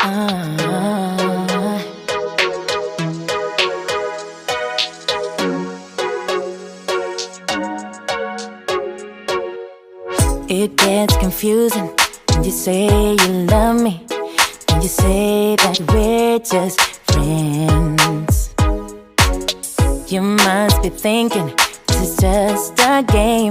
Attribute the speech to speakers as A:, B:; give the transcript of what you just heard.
A: It gets confusing when you say you love me, when you say that we're just friends. You must be thinking this is just a game.